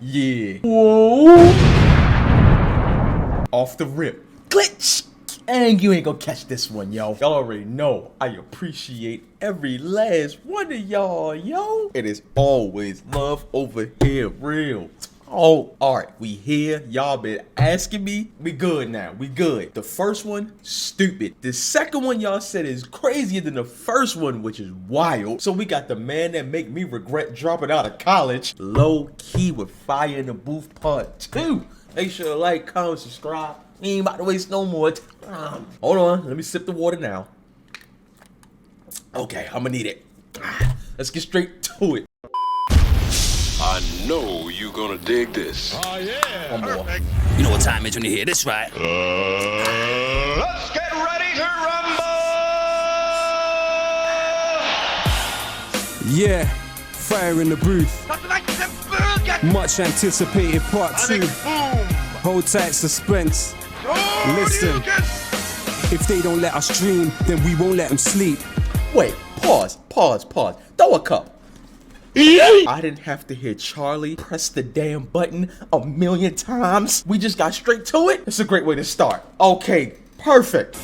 Yeah. Whoa. Off the rip. Glitch. And you ain't gonna catch this one, yo. Y'all already know I appreciate every last one of y'all, yo. It is always love over here, real. Oh, all right, we here. Y'all been asking me. We good now. We good. The first one, stupid. The second one y'all said is crazier than the first one, which is wild. So we got the man that make me regret dropping out of college. Lowkey with Fire in the Booth Part 2. Make sure to like, comment, subscribe. We ain't about to waste no more time. Hold on, let me sip the water now. Okay, I'm gonna need it. Let's get straight to it. I know you gonna dig this. Oh yeah, One more. perfect. You know what time it is when you hear this, right? Let's get ready to rumble! Yeah, Fire in the Booth. Much anticipated part 2. Hold tight, suspense. Listen, if they don't let us dream, then we won't let them sleep. Wait, pause. Throw a cup. I didn't have to hear Charlie press the damn button a million times. We just got straight to it. It's a great way to start. Okay, perfect.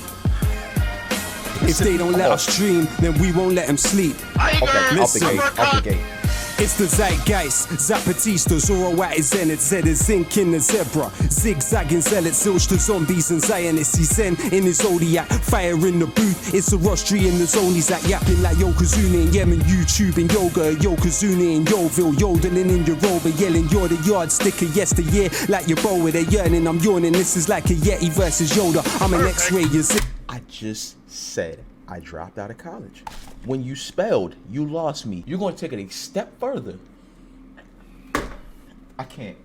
If they don't let us dream, then we won't let them sleep. Okay, Listen. out the gate. It's the zeitgeist, Zapatista, Zoroat is Zenit, Zed is zinc in the zebra, zigzagging zealots, zilch to zombies and Zionists, he's zen in his zodiac, fire in the booth, it's a rostry in the zone, he's at yapping like Yokozuna in Yemen, YouTube and yoga, Yokozuna in Yoville, yodeling in your rover, yelling you're the yardstick of yesteryear, like your bow with a yearning, I'm yawning, this is like a Yeti versus Yoda, I'm an X-ray, you zip. I just said I dropped out of college. When you spelled, you lost me. You're gonna take it a step further. I can't.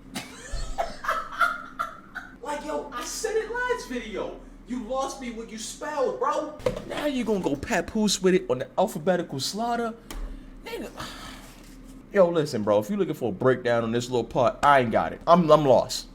Like, yo, I said it last video. You lost me when you spelled, bro. Now you're gonna go papoose with it on the alphabetical slaughter. Nigga. Yo, listen, bro. If you're looking for a breakdown on this little part, I ain't got it. I'm lost.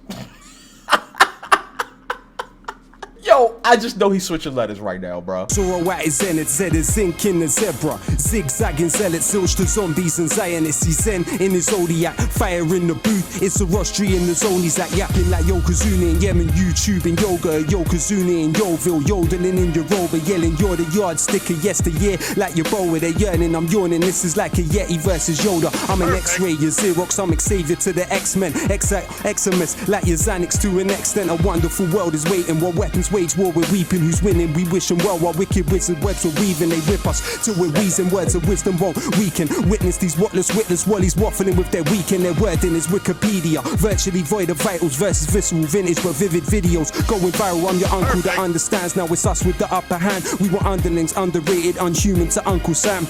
Yo, I just know he's switching letters right now, bro. Zoroat is Zenit, Zed is zinc in the zebra, zigzagging zealots, zilch to zombies and Zionists, he's zen in his zodiac, fire in the booth, it's a rostry in the zone, he's at yapping like Yokozuna in Yemen, YouTube and yoga, Yokozuna in Yoville, yodeling in your rover, yelling you're the yardstick of yesteryear, like your bow with a yearning, I'm yawning, this is like a Yeti versus Yoda, I'm an X-ray, your Xerox, I'm Xavier to the X-Men, Eximus, like your Xanax to an extent, a wonderful world is waiting, while weapons wage war, we're weeping, who's winning, we wish them well, while wicked wizard webs are weaving, they whip us till we're wheezing, words of wisdom won't weaken, witness these whatless witless wallies waffling with their weekend, their wording is Wikipedia, virtually void of vitals versus visceral vintage but vivid videos, going viral, I'm your uncle that understands, now it's us with the upper hand, we were underlings, underrated, unhuman to Uncle Sam.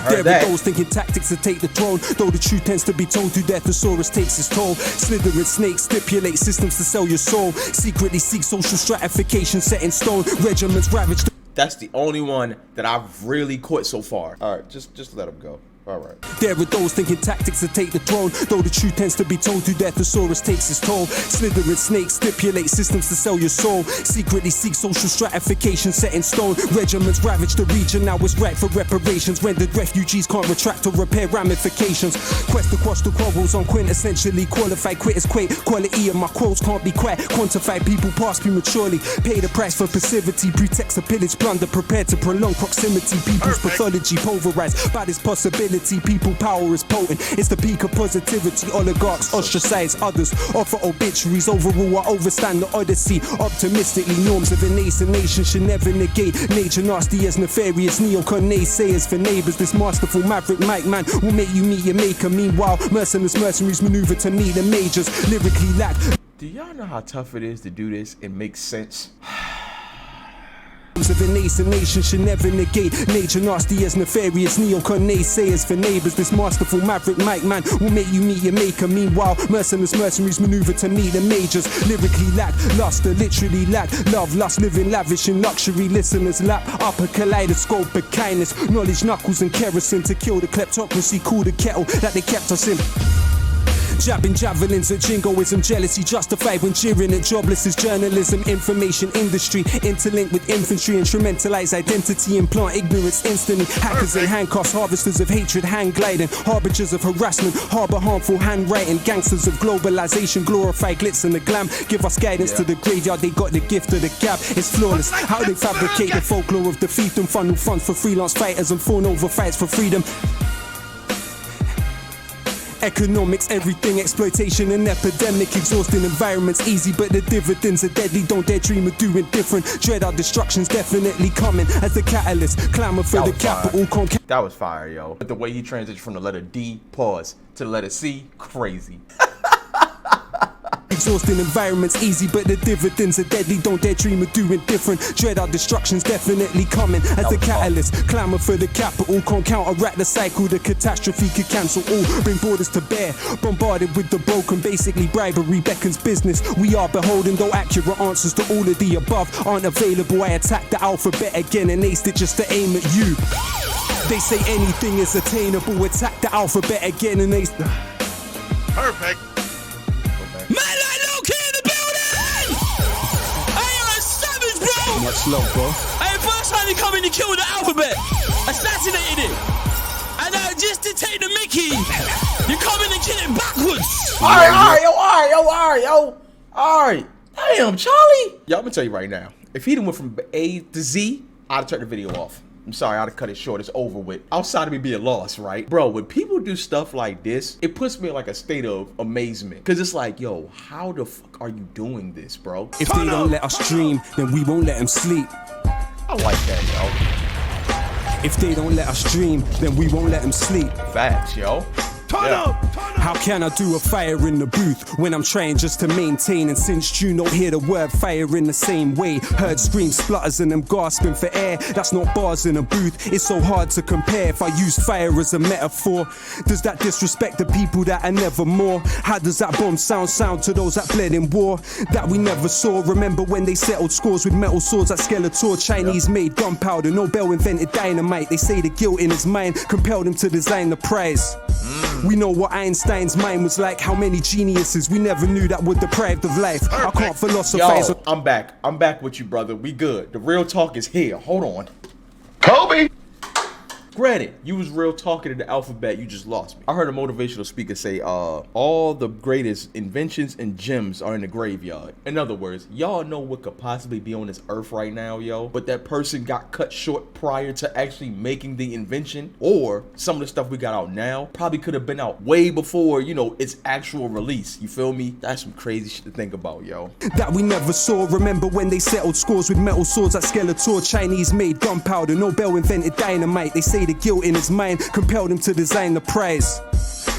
There are those thinking tactics to take the throne, though the truth tends to be told through their thesaurus takes its toll. Slithering snakes stipulate systems to sell your soul, secretly seek social stratification set in stone, regiments ravaged. That's the only one that I've really caught so far. All right, just let him go. All right. There are those thinking tactics to take the throne, though the truth tends to be told through their thesaurus takes its toll. Slithering snakes stipulate systems to sell your soul, secretly seek social stratification set in stone, regiments ravage the region, now it's right for reparations, rendered refugees can't retract or repair ramifications, quest across the quarrels on quintessentially qualified quitters quake, quality of my quotes can't be quite quantified, people pass prematurely, pay the price for passivity, pretext of pillage, plunder, prepared to prolong proximity, people's pathology pulverized by this possibility. People power is potent, it's the peak of positivity, oligarchs ostracize others, offer obituaries, overrule or overstand the odyssey, optimistically norms of a nascent nation should never negate, nature nasty as nefarious neocon naysayers for neighbors, this masterful maverick mic man will make you meet your maker, meanwhile mercenaries maneuver to meet the majors, lyrically lack. Do y'all know how tough it is to do this and make sense? Of a nascent nation should never negate, nature nasty as nefarious neocon naysayers for neighbors, this masterful maverick mic man will make you meet your maker, meanwhile mercenaries maneuver to meet the majors, lyrically lack luster, literally lack love, lust, living lavish in luxury, listeners lap up a kaleidoscope of kindness, knowledge, knuckles and kerosene to kill the kleptocracy, cool the kettle that they kept us in. Jabbing javelins at jingoism, jealousy justified when cheering at jobless is journalism, information industry, interlinked with infantry, instrumentalize identity, implant ignorance instantly. Hackers in handcuffs, harvesters of hatred, hand gliding, harbingers of harassment, harbor harmful handwriting, gangsters of globalization, glorify glitz and the glam, give us guidance to the graveyard, they got the gift of the gab, it's flawless. How they fabricate the folklore of defeat and funnel funds for freelance fighters and fawn over fights for freedom. Economics, everything, exploitation and epidemic, exhausting environments, easy but the dividends are deadly, don't dare dream of doing different, dread our destruction's definitely coming as the catalyst, clamour for the capital. That was fire, yo. But the way he transitioned from the letter D, pause, to the letter C, crazy. Exhausting environments, easy but the dividends are deadly, don't dare dream of doing different, dread our destruction's definitely coming as the catalyst, clamour for the capital, can't counteract the cycle, the catastrophe could cancel all, bring borders to bear, bombarded with the broken, basically bribery beckons business, we are beholden, though accurate answers to all of the above aren't available, I attack the alphabet again and aced it just to aim at you. They say anything is attainable, attack the alphabet again and aced the... Perfect. Man like Lowkey in the building! Hey, you're a savage, bro! Much love, bro. Hey, first time you come in, you killed the alphabet, assassinated it, and just to take the mickey, you come in and kill it backwards. Alright. Damn, Charlie. Yo, I'm gonna tell you right now. If he done went from A to Z, I'd have turned the video off. I'm sorry, I'd have cut it short. It's over with. Outside of me being lost, right? Bro, when people do stuff like this, it puts me in like a state of amazement. Cause it's like, yo, how the fuck are you doing this, bro? If they don't let us dream, then we won't let them sleep. I like that, If they don't let us dream, then we won't let them sleep. yo. Facts, yo. How can I do a fire in the booth when I'm trying just to maintain? And since you don't hear the word fire in the same way, heard screams, splutters and them gasping for air, that's not bars in a booth, it's so hard to compare. If I use fire as a metaphor, does that disrespect the people that are never more? How does that bomb sound to those that bled in war that we never saw? Remember when they settled scores with metal swords at Skeletor? Chinese made gunpowder, Nobel invented dynamite. They say the guilt in his mind compelled him to design the prize. We know what Einstein's mind was like, how many geniuses we never knew that were deprived of life. I can't philosophize. Yo, I'm back with you, brother. We good. The real talk is here. Hold on. Kobe. Granted, you was real talking to the alphabet, you just lost me. I heard a motivational speaker say, all the greatest inventions and gems are in the graveyard. In other words, y'all know what could possibly be on this earth right now, yo, but that person got cut short prior to actually making the invention, or some of the stuff we got out now probably could have been out way before, you know, its actual release. You feel me? That's some crazy shit to think about, yo. That we never saw. Remember when they settled scores with metal swords at Skeletor? Chinese made gunpowder, Nobel invented dynamite. They say the guilt in his mind compelled him to design the prize.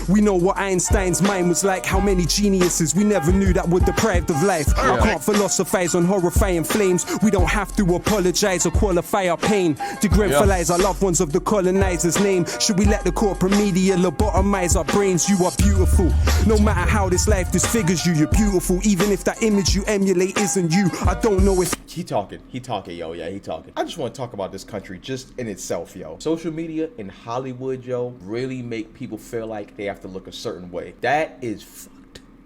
We know what Einstein's mind was like, how many geniuses we never knew that were deprived of life. I can't philosophize on horrifying flames. We don't have to apologize or qualify our pain. Degremphalize our loved ones of the colonizer's name. Should we let the corporate media lobotomize our brains? You are beautiful. No matter how this life disfigures you, you're beautiful. Even if that image you emulate isn't you. I don't know if... He talking, yo, yeah, he talking. I just want to talk about this country just in itself, yo. Social media in Hollywood, yo, really make people feel like they have to look a certain way. That is fucked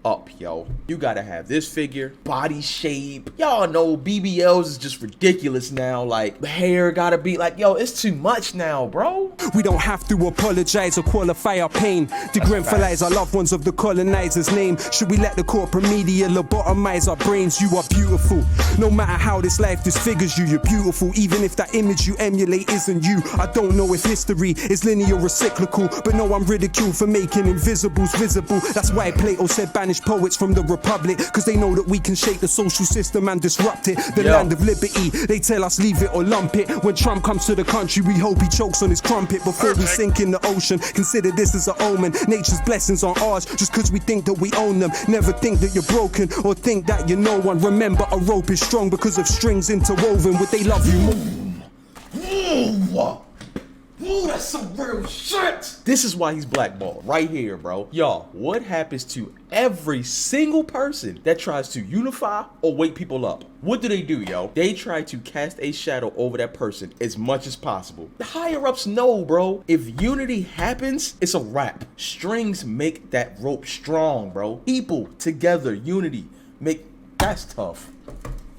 up, yo. You gotta have this figure, body shape. Y'all know BBLs is just ridiculous now. Like, hair gotta be like, yo, it's too much now, bro. We don't have to apologize or qualify our pain. Degremphalize our loved ones of the colonizer's name. Should we let the corporate media lobotomize our brains? You are beautiful. No matter how this life disfigures you, you're beautiful. Even if that image you emulate isn't you. I don't know if history is linear or cyclical, but no, I'm ridiculed for making invisibles visible. That's why Plato said banish poets from the republic, cause they know that we can shake the social system and disrupt it. The land of liberty, they tell us leave it or lump it. When Trump comes to the country, we hope he chokes on his crumpet before we sink in the ocean. Consider this as an omen. Nature's blessings aren't ours just cause we think that we own them. Never think that you're broken or think that you're no one. Remember, a rope is strong because of strings interwoven. Would they love you more? Ooh, that's some real shit. This is why he's blackballed right here, bro. Y'all, what happens to every single person that tries to unify or wake people up? What do, yo? They try to cast a shadow over that person as much as possible. The higher ups know, bro. If unity happens, it's a wrap. Strings make that rope strong, bro. People together, unity make. That's tough.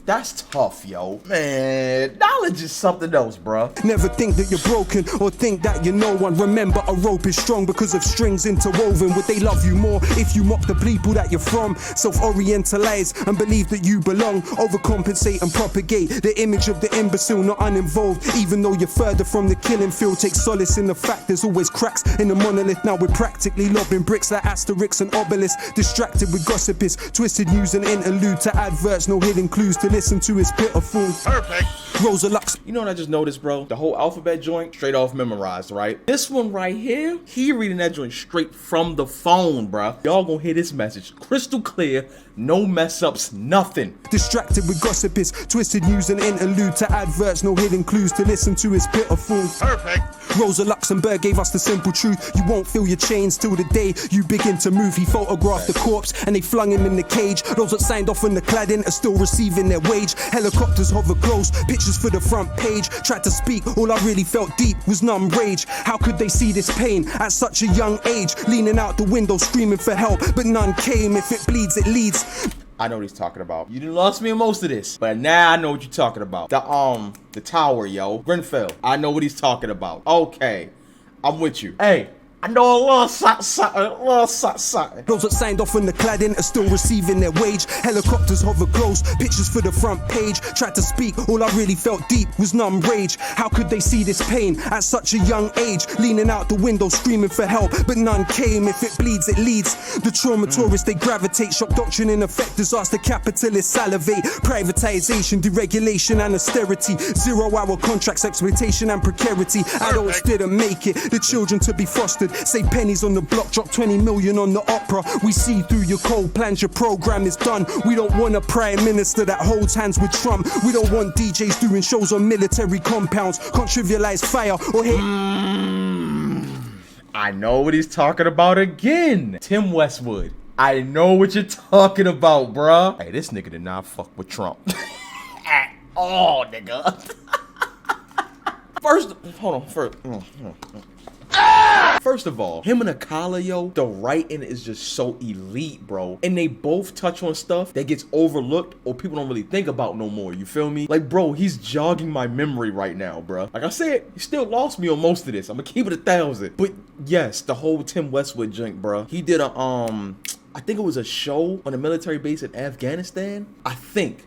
That's tough, yo. Man, knowledge is something else, bruh. Never think that you're broken or think that you're no one. Remember, a rope is strong because of strings interwoven. Would they love you more if you mock the people that you're from? Self-orientalize and believe that you belong. Overcompensate and propagate the image of the imbecile, not uninvolved. Even though you're further from the killing field, take solace in the fact there's always cracks in the monolith. Now we're practically lobbing bricks like Asterix and Obelisk. Distracted with gossip is twisted news and interlude to adverts, no hidden clues to listen to is pitiful. Perfect. Rosa Lux. You know what I just noticed, bro? The whole alphabet joint, straight off memorized, right? This one right here, he reading that joint straight from the phone, bro. Y'all gonna hear this message crystal clear, no mess ups, nothing. Distracted with gossip is twisted news and interlude to adverts, no hidden clues to listen to is pitiful. Perfect. Rosa Luxemburg gave us the simple truth. You won't feel your chains till the day you begin to move. He photographed the corpse and they flung him in the cage. Those that signed off on the cladding are still receiving their wage. Helicopters hover close, pictures for the front page. Tried to speak, all I really felt deep was numb rage. How could they see this pain at such a young age? Leaning out the window screaming for help, but none came. If it bleeds, it leads. I know what he's talking about. You done lost me in most of this, but now I know what you're talking about. The tower, yo. Grenfell. I know what he's talking about. Okay. I'm with you. Hey. I know a little something. Those that signed off on the cladding are still receiving their wage. Helicopters hover close, pictures for the front page. Tried to speak, all I really felt deep was numb rage. How could they see this pain at such a young age? Leaning out the window screaming for help, but none came. If it bleeds, it leads. The trauma tourists, they gravitate. Shock doctrine in effect, disaster capitalists salivate. Privatization, deregulation and austerity. 0-hour contracts, exploitation and precarity. Adults didn't make it, the children to be fostered. Save pennies on the block, drop 20 million on the opera. We see through your cold plans, your program is done. We don't want a prime minister that holds hands with Trump. We don't want DJs doing shows on military compounds. Can't trivialize fire or hate. I know what he's talking about again. Tim Westwood. I know what you're talking about, bruh. Hey, this nigga did not fuck with Trump. At all, nigga. First of all, him and Akala, yo, the writing is just so elite, bro. And they both touch on stuff that gets overlooked or people don't really think about no more. You feel me? Like, bro, he's jogging my memory right now, bro. Like I said, he still lost me on most of this. I'm gonna keep it 1,000. But yes, the whole Tim Westwood junk, bro. He did a, I think it was a show on a military base in Afghanistan. I think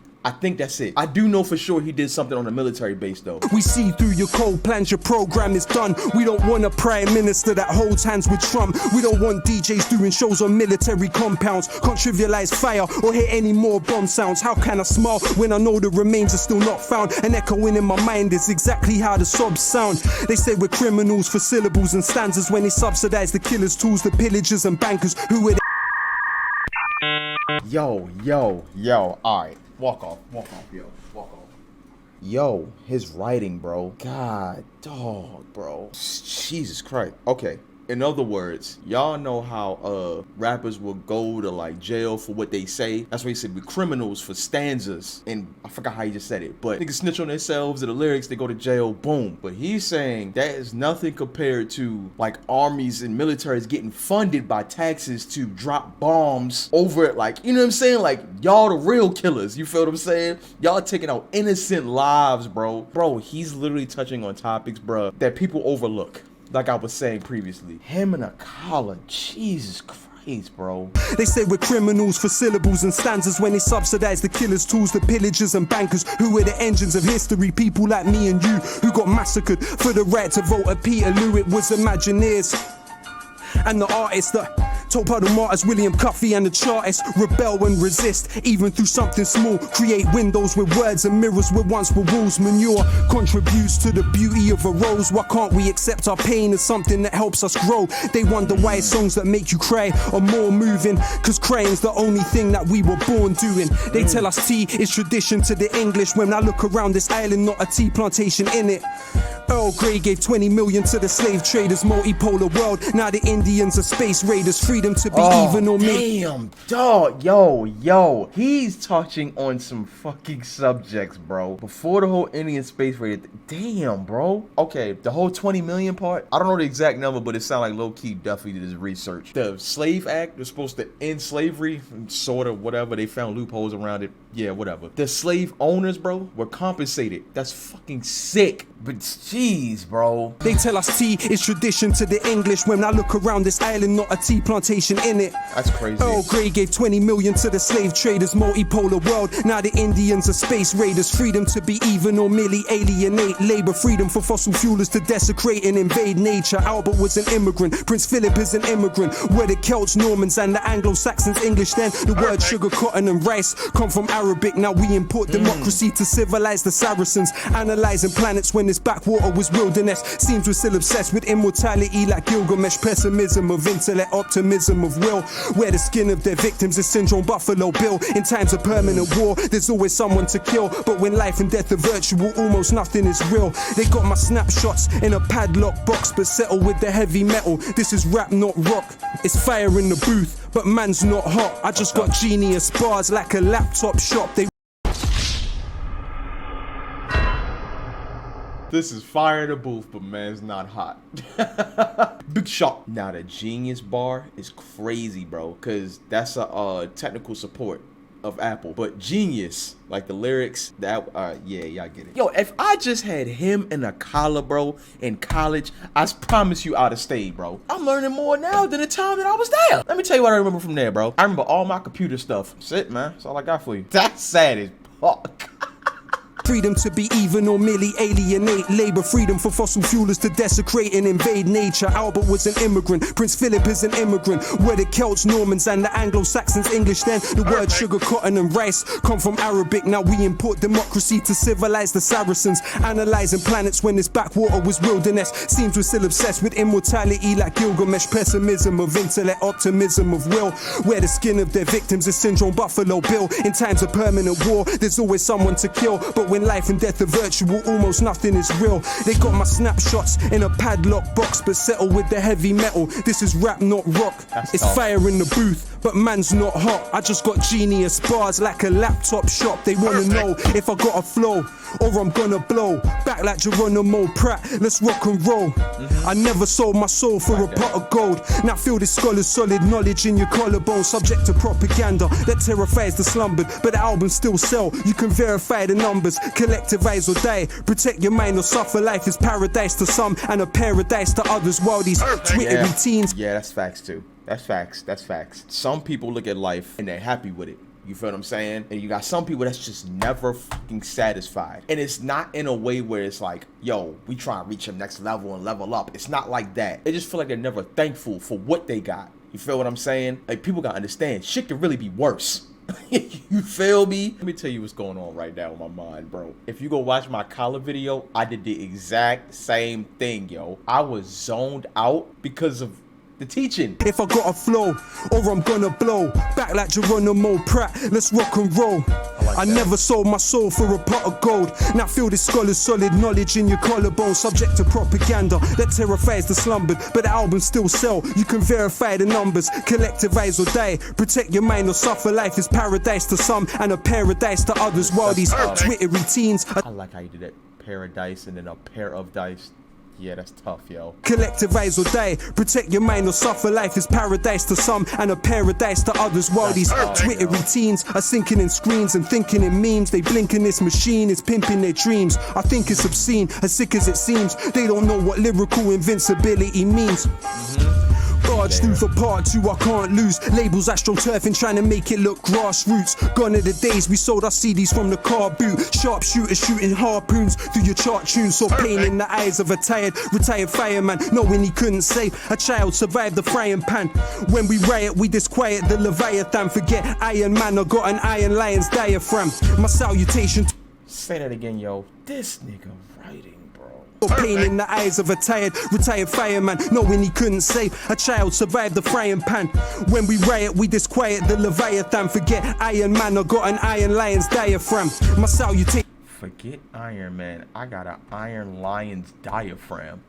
that's it. I do know for sure he did something on a military base though. We see through your cold plans, your program is done. We don't want a prime minister that holds hands with Trump. We don't want DJs doing shows on military compounds. Can't trivialize fire or hear any more bomb sounds. How can I smile when I know the remains are still not found? And echoing in my mind is exactly how the sobs sound. They say we're criminals for syllables and stanzas when they subsidize the killers, tools, the pillagers and bankers who are Yo, alright. Walk off, yo. Walk off. Yo, his writing, bro. God, dog, bro. Jesus Christ. Okay. In other words, y'all know how rappers will go to like jail for what they say. That's why he said we're criminals for stanzas. And I forgot how he just said it. But niggas snitch on themselves in the lyrics, they go to jail, boom. But he's saying that is nothing compared to like armies and militaries getting funded by taxes to drop bombs over it. Like, you know what I'm saying? Like, y'all the real killers. You feel what I'm saying? Y'all taking out innocent lives, bro. Bro, he's literally touching on topics, bro, that people overlook. Like I was saying previously, him and Akala, Jesus Christ, bro. They say we're criminals for syllables and stanzas when they subsidize the killers, tools, the pillagers and bankers who are the engines of history. People like me and you who got massacred for the right to vote at Peterloo. It was Imagineers and the artists that told by the martyrs, William Cuffey and the chartists, rebel and resist, even through something small. Create windows with words and mirrors where once were walls. Manure contributes to the beauty of a rose. Why can't we accept our pain as something that helps us grow? They wonder why songs that make you cry are more moving, cause crying's the only thing that we were born doing. They tell us tea is tradition to the English. When I look around this island, not a tea plantation in it. Earl Grey gave 20 million to the slave traders, multipolar world. Now the Indians are space raiders, freedom to be even or me. Damn, dog, yo, he's touching on some fucking subjects, bro. Before the whole Indian space raid, damn, bro. Okay, the whole 20 million part, I don't know the exact number, but it sounds like Lowkey definitely did his research. The Slave Act was supposed to end slavery, sort of, whatever. They found loopholes around it. Yeah, whatever. The slave owners, bro, were compensated. That's fucking sick. But jeez, bro. They tell us tea is tradition to the English. When I look around this island, not a tea plantation in it. That's crazy. Earl Grey gave 20 million to the slave traders, multipolar world. Now the Indians are space raiders, freedom to be even or merely alienate. Labor freedom for fossil fuelers to desecrate and invade nature. Albert was an immigrant, Prince Philip is an immigrant. Where the Celts, Normans and the Anglo-Saxons English then. The word sugar, cotton and rice come from Arabic. Now we import democracy to civilize the Saracens. Analyzing planets when this backwater was wilderness. Seems we're still obsessed with immortality like Gilgamesh. Pessimism of intellect, optimism of will. Where the skin of their victims is syndrome Buffalo Bill. In times of permanent war, there's always someone to kill. But when life and death are virtual, almost nothing is real. They got my snapshots in a padlock box, but settle with the heavy metal. This is rap, not rock. It's fire in the booth, but man's not hot. I just got genius bars like a laptop shop. This is fire in the booth, but man's not hot. Big shot. Now the genius bar is crazy, bro, because that's a technical support of Apple. But genius, like the lyrics, that yeah, y'all get it. Yo, if I just had him in a collar, bro, in college, I promise you I'd have stayed, bro. I'm learning more now than the time that I was there. Let me tell you what I remember from there, bro. I remember all my computer stuff. That's it, man. That's all I got for you. That's sad as fuck. Freedom to be even or merely alienate. Labor freedom for fossil fuelers to desecrate and invade nature. Albert was an immigrant, Prince Philip is an immigrant. Where the Celts, Normans and the Anglo-Saxons English then. The word sugar, cotton and rice come from Arabic. Now we import democracy to civilize the Saracens. Analyzing planets when this backwater was wilderness. Seems we're still obsessed with immortality like Gilgamesh. Pessimism of intellect, optimism of will. Where the skin of their victims is syndrome Buffalo Bill. In times of permanent war, there's always someone to kill. But when life and death are virtual, almost nothing is real. They got my snapshots in a padlock box, but settle with the heavy metal. This is rap, not rock. It's tough. Fire in the booth, but man's not hot. I just got genius bars like a laptop shop. They wanna know if I got a flow or I'm gonna blow. Back like Geronimo Pratt, let's rock and roll. I never sold my soul for a pot of gold. Now feel this scholar's solid knowledge in your collarbone. Subject to propaganda that terrifies the slumbered, but the albums still sell. You can verify the numbers. Collectivize or die. Protect your mind or suffer. Life is paradise to some and a paradise to others. While these Twittery teens. Yeah, that's facts too. That's facts. That's facts. Some people look at life and they're happy with it. You feel what I'm saying? And you got some people that's just never fucking satisfied. And it's not in a way where it's like, yo, we try and reach a next level and level up. It's not like that. They just feel like they're never thankful for what they got. You feel what I'm saying? Like, people gotta understand, shit could really be worse. You feel me? Let me tell you what's going on right now in my mind, bro. If you go watch my collar video, I did the exact same thing, yo. I was zoned out because of the teaching. If I got a flow or I'm gonna blow. Back like Geronimo Pratt, let's rock and roll. I never sold my soul for a pot of gold. Now feel this scholar's solid knowledge in your collarbone. Subject to propaganda that terrifies the slumbered, but the albums still sell. You can verify the numbers. Collectivize or die. Protect your mind or suffer. Life is paradise to some and a paradise to others. While these Twittery teens. I like how you did that. Paradise and then a pair of dice. Yeah, that's tough, yo. Collectivize or die. Protect your mind or suffer. Life is paradise to some and a paradise to others. While these Twittery teens are sinking in screens and thinking in memes. They blink in this machine is pimping their dreams. I think it's obscene, as sick as it seems. They don't know what lyrical invincibility means. Barge through for part 2, I can't lose. Labels astroturfing, trying to make it look grassroots. Gone are the days we sold our CDs from the car boot. Sharpshooters shooting harpoons through your chart tunes. Saw pain in the eyes of a retired fireman, knowing he couldn't save a child. Survived the frying pan. When we riot, we disquiet the Leviathan. Forget Iron Man, I got an Iron Lion's diaphragm. My salutation. Say that again, yo. This nigga writing. Pain in the eyes of a retired fireman, knowing he couldn't save a child. Survived the frying pan. When we riot, we disquiet the Leviathan. Forget Iron Man, I got an Iron Lion's diaphragm. My salutation. Forget Iron Man. I got an Iron Lion's diaphragm.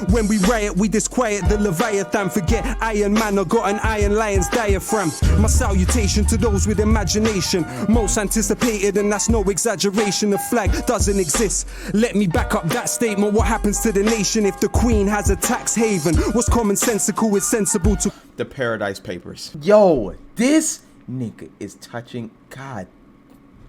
When we riot, we disquiet the Leviathan. Forget Iron Man, I got an Iron Lion's diaphragm. My salutation to those with imagination. Most anticipated, and that's no exaggeration. The flag doesn't exist. Let me back up that statement. What happens to the nation if the Queen has a tax haven? What's commonsensical is sensible to The Paradise Papers. Yo, this nigga is touching God.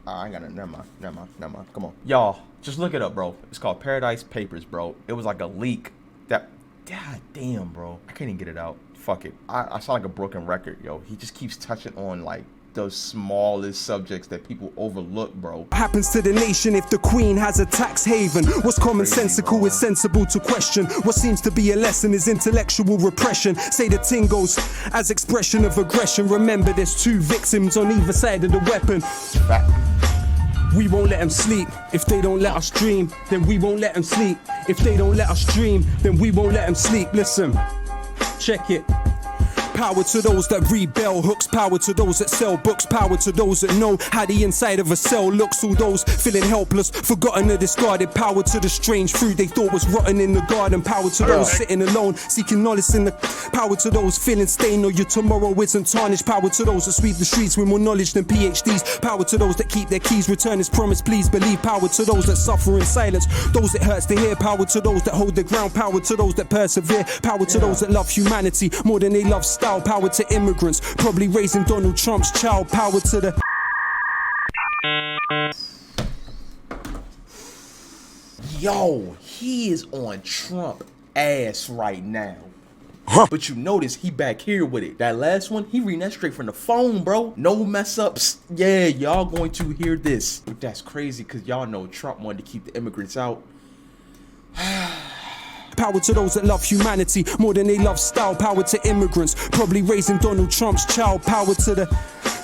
I ain't got it. Never mind. Come on. Y'all, just look it up, bro. It's called Paradise Papers, bro. It was like a leak that, god damn, bro. I can't even get it out. Fuck it. I sound like a broken record, yo. He just keeps touching on, like, those smallest subjects that people overlook, bro. what happens to the nation if the Queen has a tax haven? What's commonsensical is sensible to question. What seems to be a lesson is intellectual repression. Say the ting goes as expression of aggression. Remember, there's two victims on either side of the weapon. Fact. We won't let them sleep. If they don't let us dream, then we won't let them sleep. If they don't let us dream, then we won't let them sleep. Listen, check it. Power to those that read bell hooks, power to those that sell books, power to those that know how the inside of a cell looks. All those feeling helpless, forgotten or discarded. Power to the strange fruit they thought was rotten in the garden. Power to those sitting alone, seeking knowledge in the. Power to those feeling stained or your tomorrow isn't tarnished. Power to those that sweep the streets with more knowledge than PhDs. Power to those that keep their keys, return as promised, please believe. Power to those that suffer in silence, those it hurts to hear. Power to those that hold their ground, power to those that persevere. Power to those that love humanity more than they love style. Power to immigrants, probably raising Donald Trump's child. Power to the. Yo, he is on Trump ass right now. But you notice he back here with it. That last one, he reading that straight from the phone, bro. No mess ups. Yeah, y'all going to hear this. But that's crazy because y'all know Trump wanted to keep the immigrants out. Power to those that love humanity more than they love style. Power to immigrants, probably raising Donald Trump's child. Power to the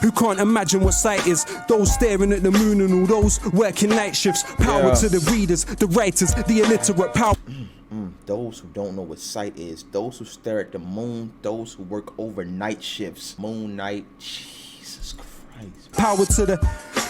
who can't imagine what sight is. Those staring at the moon and all those working night shifts. Power to the readers, the writers, the illiterate. Power. Those who don't know what sight is, those who stare at the moon, those who work overnight shifts. Moon night, Jesus Christ. Power to the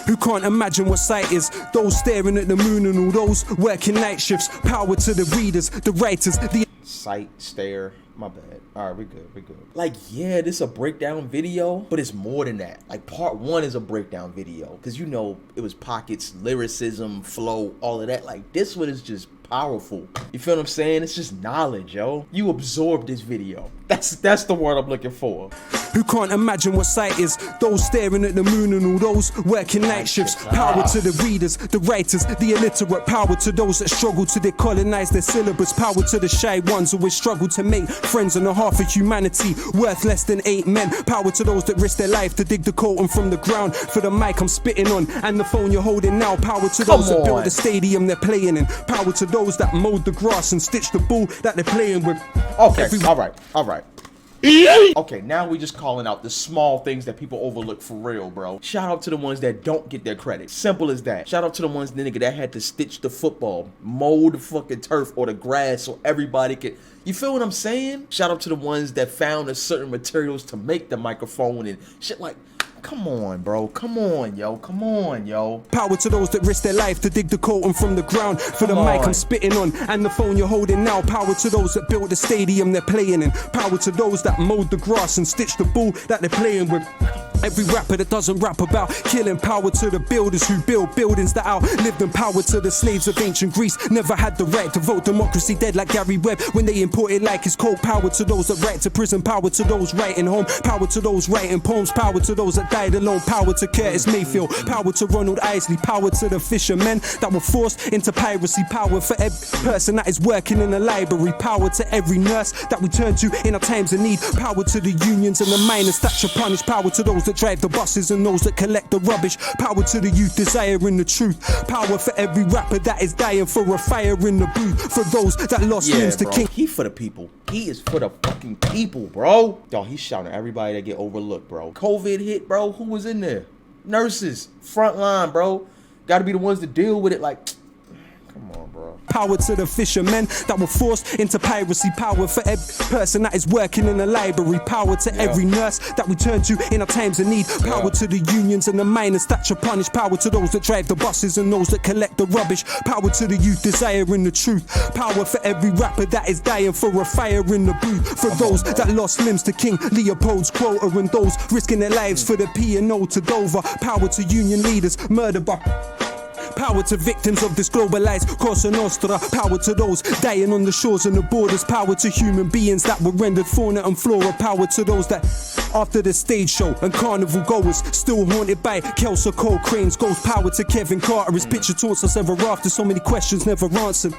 who can't imagine what sight is. Those staring at the moon and all those working night shifts. Power to the readers, the writers, the sight, stare. My bad. Alright, we good. Like, yeah, this is a breakdown video, but it's more than that. Like, part one is a breakdown video. Because, you know, it was pockets, lyricism, flow, all of that. Like, this one is just powerful. You feel what I'm saying? It's just knowledge, yo. You absorb this video. That's the word I'm looking for. who can't imagine what sight is. Those staring at the moon and all those working night shifts. Power to the readers, the writers, the illiterate. Power to those that struggle to decolonize their syllabus. Power to the shy ones who always struggle to make friends on the half of humanity worth less than 8 men. Power to those that risk their life to dig the colton from the ground. For the mic I'm spitting on and the phone you're holding now. Power to those that build the stadium they're playing in. Power to those that mowed the grass and stitched the ball that they're playing with. Okay, all right. Okay, now we just calling out the small things that people overlook for real, bro. Shout out to the ones that don't get their credit. Simple as that. Shout out to the ones, nigga, that had to stitch the football, mow the fucking turf or the grass so everybody could... You feel what I'm saying? Shout out to the ones that found the certain materials to make the microphone and shit like... Come on, bro. Come on, yo. Power to those that risk their life to dig the colton from the ground. For the mic I'm spitting on and the phone you're holding now. Power to those that built the stadium they're playing in. Power to those that mowed the grass and stitched the ball that they're playing with. Every rapper that doesn't rap about killing. Power to the builders who build buildings that outlived them. Power to the slaves of ancient Greece, never had the right to vote. Democracy dead like Gary Webb when they imported like his coke. Power to those that write to prison. Power to those writing home. Power to those writing poems. Power to those that died alone. Power to Curtis Mayfield. Power to Ronald Isley. Power to the fishermen that were forced into piracy. Power for every person that is working in a library. Power to every nurse that we turn to in our times of need. Power to the unions and the miners that should punish. Power to those that drive the buses and those that collect the rubbish. Power to the youth desiring the truth. Power for every rapper that is dying for a fire in the booth. For those that lost limbs to king. He for the people. He is for the fucking people, bro. Yo, he's shouting at everybody that get overlooked, bro. COVID hit, bro. Who was in there? Nurses, front line, bro. Gotta be the ones to deal with it. Like, come on, bro. bro. Power to the fishermen that were forced into piracy. Power for every person that is working in a library. Power to every nurse that we turn to in our times of need. Power to the unions and the miners that should punish. Power to those that drive the buses and those that collect the rubbish. Power to the youth desiring the truth. Power for every rapper that is dying for a fire in the booth. For those that lost limbs to King Leopold's quota, and those risking their lives for the P&O to Dover. Power to union leaders murdered by. Power to victims of this globalized Cosa Nostra. Power to those dying on the shores and the borders. Power to human beings that were rendered fauna and flora. Power to those that after the stage show and carnival goers still haunted by Kelso Cole Crane's ghost. Power to Kevin Carter, his picture taunts us ever after. So many questions never answered.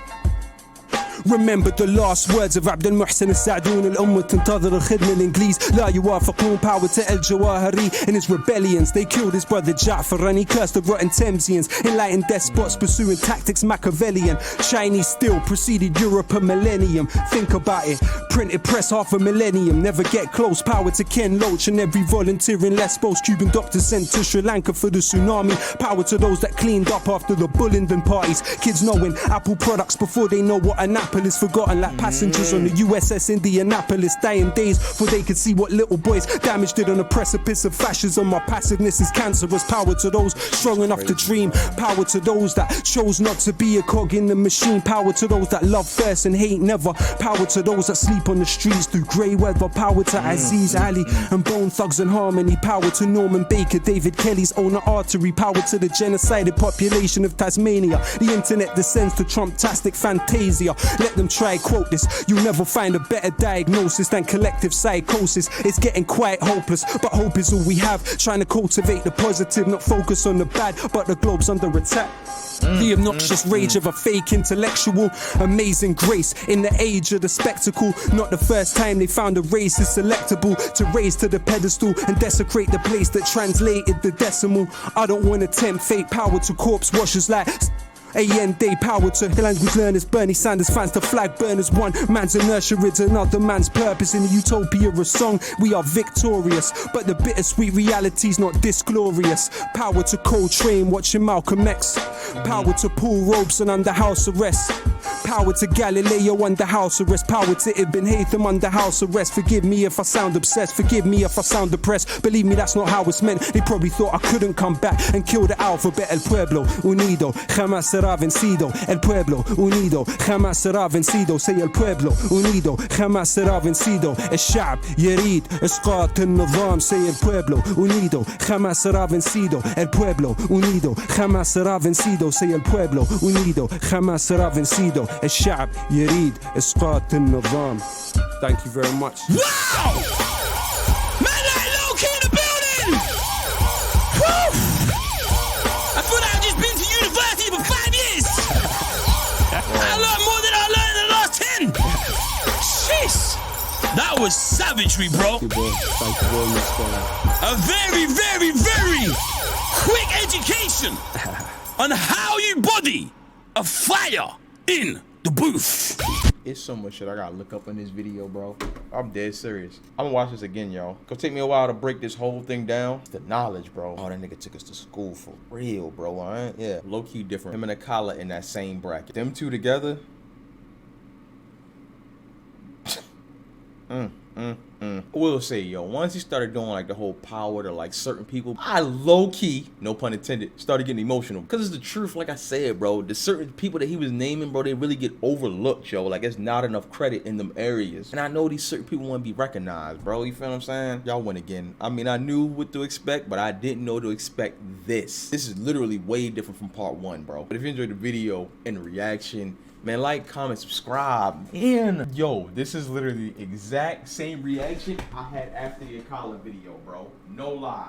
Remember the last words of عبد المحسن السعدون. الأمة تنتظر الخدمة الإنجليز لا يوافقون. Power to El Jawahari and his rebellions. They killed his brother Ja'far and he cursed the rotten Thamesians. Enlightened despots pursuing tactics Machiavellian. Chinese still preceded Europe a millennium. Think about it. Printed press half a millennium. Never get close. Power to Ken Loach and every volunteer in Lesbos. Cuban doctors sent to Sri Lanka for the tsunami. Power to those that cleaned up after the Bullingdon parties. Kids knowing Apple products before they know what an apple is. Forgotten like passengers on the USS Indianapolis. Dying days before they could see what little boys damaged it on the precipice of fascism. My passiveness is cancerous. Power to those strong enough to dream. Power to those that chose not to be a cog in the machine. Power to those that love first and hate never. Power to those that sleep on the streets through grey weather. Power to Aziz Ali and Bone Thugs and Harmony. Power to Norman Baker, David Kelly's owner artery. Power to the genocided population of Tasmania. The internet descends to Trump-tastic fantasia. Let them try quote this. You'll never find a better diagnosis than collective psychosis. It's getting quite hopeless, but hope is all we have. Trying to cultivate the positive, not focus on the bad, but the globe's under attack. The obnoxious rage of a fake intellectual. Amazing grace in the age of the spectacle. Not the first time they found a race is selectable to raise to the pedestal and desecrate the place that translated the decimal. I don't want to tempt fate. Power to corpse washers like AN Day. Power to language learners, Bernie Sanders fans to flag burners. One man's inertia is another man's purpose. In the utopia of song, we are victorious, but the bittersweet reality's not this glorious. Power to Coltrane watching Malcolm X. Power to Paul Robeson under house arrest. Power to Galileo under house arrest. Power to Ibn Haytham under house arrest. Forgive me if I sound obsessed. Forgive me if I sound depressed. Believe me, that's not how it's meant. They probably thought I couldn't come back and kill the alphabet. El pueblo unido jamás será vencido. El pueblo unido jamás será vencido. Say el pueblo unido jamás será vencido. الشعب يريد إسقاط النظام. Say el pueblo unido jamás será vencido. El pueblo unido jamás será vencido. Say el pueblo unido jamás será vencido. الشعب يريد إسقاط النظام. Thank you very much. Wow! Man like Lowkey in the building! Woo! I feel like I've just been to university for 5 years! I learned more than I learned in the last 10! Jeez! That was savagery, bro. Thank you very much, A very, very, very quick education on how you body a fire in the booth. It's so much shit I gotta look up in this video, bro. I'm dead serious. I'm gonna watch this again, y'all. Gonna take me a while to break this whole thing down. It's the knowledge, bro. Oh, that nigga took us to school for real, bro. Alright? Yeah. Low-key different. Him and Akala in that same bracket. Them two together. I will say, yo, once he started doing like the whole power to like certain people, I low-key, no pun intended, started getting emotional. Because it's the truth, like I said, bro. The certain people that he was naming, bro, they really get overlooked, yo. Like, there's not enough credit in them areas. And I know these certain people want to be recognized, bro. You feel what I'm saying? Y'all win again. I mean, I knew what to expect, but I didn't know to expect this. This is literally way different from part 1, bro. But if you enjoyed the video and the reaction, man, like, comment, subscribe. And yo, this is literally the exact same reaction I had after the Akala video, bro. No lie.